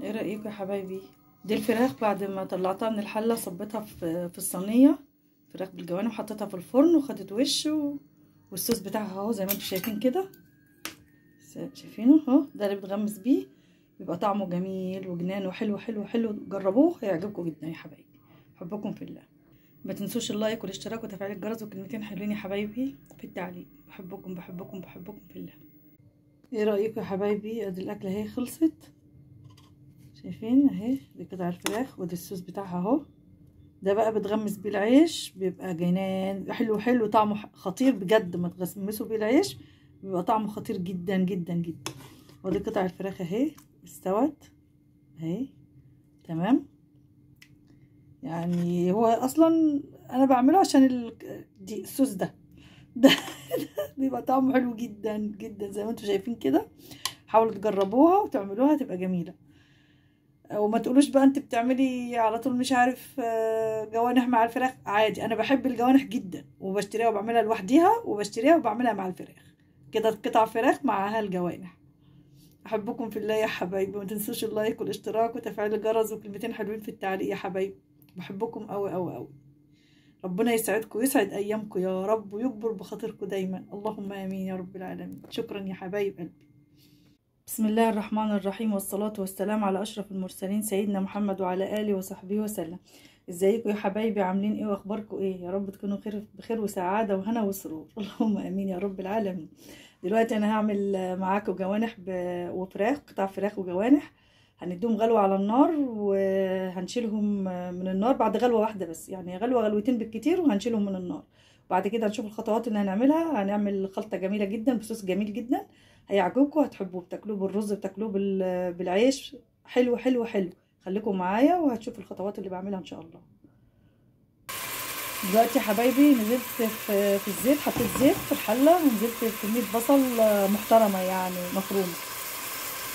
ايه رأيكم يا حبايبي؟ دي الفراخ بعد ما طلعتها من الحلة صبيتها في الصينية، فراخ بالجوانب، حطيتها في الفرن وخدت وش والصوص بتاعها اهو زي ما انتم شايفين كده. شايفينه اهو، ده اللي بتغمس بيه، بيبقى طعمه جميل وجنان وحلو حلو حلو. جربوه هيعجبكم جدا يا حبايبي. بحبكم في الله. ما تنسوش اللايك والاشتراك وتفعيل الجرس وكلمتين حلوين يا حبايبي في التعليق. بحبكم بحبكم بحبكم في الله. ايه رأيكم يا حبايبي؟ ادي الاكله اهي خلصت. شايفين اهي، دي قطع الفراخ ودي الصوص بتاعها اهو. ده بقى بتغمس بيه العيش، بيبقى جنان حلو حلو، طعمه خطير بجد. ما تغمسوا بيه العيش بيبقى طعمه خطير جدا جدا جدا. ودي قطع الفراخ اهي استوت اهي تمام. يعني هو اصلا انا بعمله عشان دي الصوص ده بيبقى طعمه حلو جدا جدا زي ما انتم شايفين كده. حاولوا تجربوها وتعملوها تبقى جميله. وما تقولوش بقى انت بتعملي على طول مش عارف جوانح مع الفراخ. عادي، انا بحب الجوانح جدا وبشتريها وبعملها لوحديها وبشتريها وبعملها مع الفراخ كده، قطع فراخ معاها الجوانح. احبكم في الله يا حبايبي. ما تنسوش اللايك والاشتراك وتفعيل الجرس وكلمتين حلوين في التعليق يا حبايبي. بحبكم قوي قوي قوي. ربنا يسعدكم ويسعد ايامكم يا رب ويكبر بخاطركم دايما، اللهم امين يا رب العالمين. شكرا يا حبايب قلبي. بسم الله الرحمن الرحيم، والصلاة والسلام على أشرف المرسلين سيدنا محمد وعلى آله وصحبه وسلم. ازيكم يا حبايبي؟ عاملين ايه واخباركم ايه؟ يا رب تكونوا بخير وسعادة وهنا وسرور، اللهم امين يا رب العالمين. دلوقتي انا هعمل معاكم جوانح وفراخ، قطع فراخ وجوانح. هنديهم غلوة على النار وهنشيلهم من النار بعد غلوة واحدة بس، يعني غلوة غلوتين بالكتير وهنشيلهم من النار. بعد كده هنشوف الخطوات اللي هنعملها. هنعمل خلطة جميلة جدا بصوص جميل جدا هيعجبكم، هتحبوه، بتاكلوه بالرز، بتاكلوه بالعيش، حلو حلو حلو. خليكم معايا وهتشوفوا الخطوات اللي بعملها ان شاء الله. دلوقتي يا حبايبي نزلت في الزيت، حطيت زيت في الحله ونزلت بكميه بصل محترمه يعني مفرومه.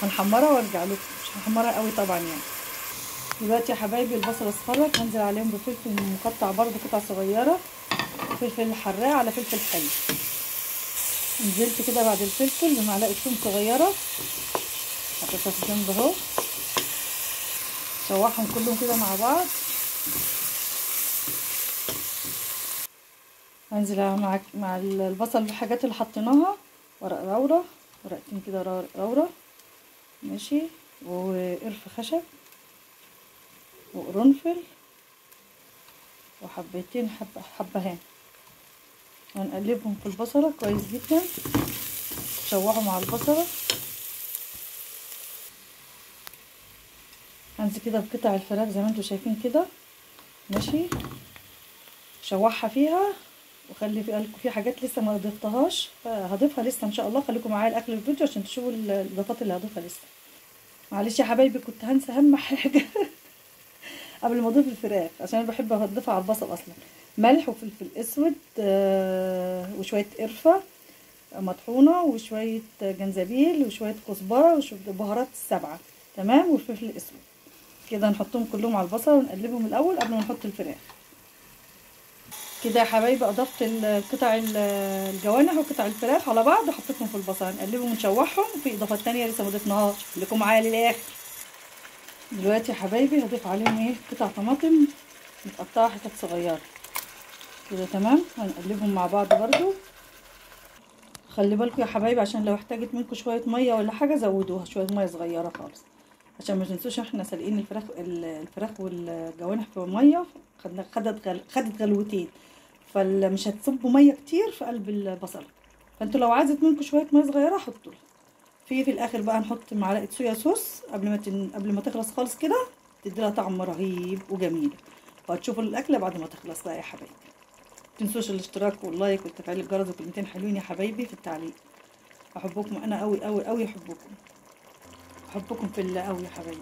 هنحمرها وارجع لكم، مش هنحمرها قوي طبعا يعني. دلوقتي يا حبايبي البصل اصفرت، هنزل عليهم بفلفل مقطع برده قطع صغيره، فلفل حراق على فلفل حلو. نزلت كده بعد الفلفل بمعلقه ثوم صغيره، حطيتها في جنب اهو. شوحهم كلهم كده مع بعض. هنزل مع البصل بالحاجات اللي حطيناها، ورق لورا، ورقتين كده لورا ماشي، وقرف خشب وقرنفل وحبتين حبهان. هنقلبهم في البصله كويس جدا، شوحوا مع البصله. هنزل كده بقطع الفراخ زي ما انتم شايفين كده ماشي، شوحها فيها. وخلي في حاجات لسه ما ضفتهاش فهضيفها لسه ان شاء الله. خليكم معايا الاكل الفيديو عشان تشوفوا الاضافات اللي هضيفها لسه. معلش يا حبايبي كنت هنسى اهم حاجه قبل ما اضيف الفراخ، عشان انا بحب اضيفها على البصل اصلا. ملح وفلفل اسود وشويه قرفه مطحونه وشويه جنزبيل وشويه كزبره وشويه بهارات السبعه تمام، والفلفل الاسود كده نحطهم كلهم على البصل ونقلبهم الاول قبل ما نحط الفراخ. كده يا حبايبي اضفت قطع الجوانح وقطع الفراخ على بعض وحطيتهم في البصل. هنقلبهم ونشوحهم. في اضافات تانية لسه ما ضفناهاش، خليكم معايا للاخر. دلوقتي يا حبايبي هضيف عليهم ايه، قطع طماطم متقطعه حتت صغيره كده تمام. هنقلبهم مع بعض برضو. خلي بالكم يا حبايبي عشان لو احتاجت منكم شويه ميه ولا حاجه زودوها شويه ميه صغيره خالص، عشان ما تنسوش احنا سالقين الفراخ والجوانح في ميه، خدت غلوتين، فمش هتصبوا ميه كتير في قلب البصله. فانتوا لو عايزت منكم شويه ميه صغيره حطوا لها. في الاخر بقى نحط معلقه صويا صوص قبل ما تخلص خالص كده، تدي لها طعم رهيب وجميل. وهتشوفوا الاكله بعد ما تخلص بقى يا حبايبي. متنسوش الاشتراك واللايك وتفعيل الجرس وكلمتين حلوين يا حبايبي في التعليق. احبكم انا قوي قوي قوي، احبكم في الله قوي يا حبايبي.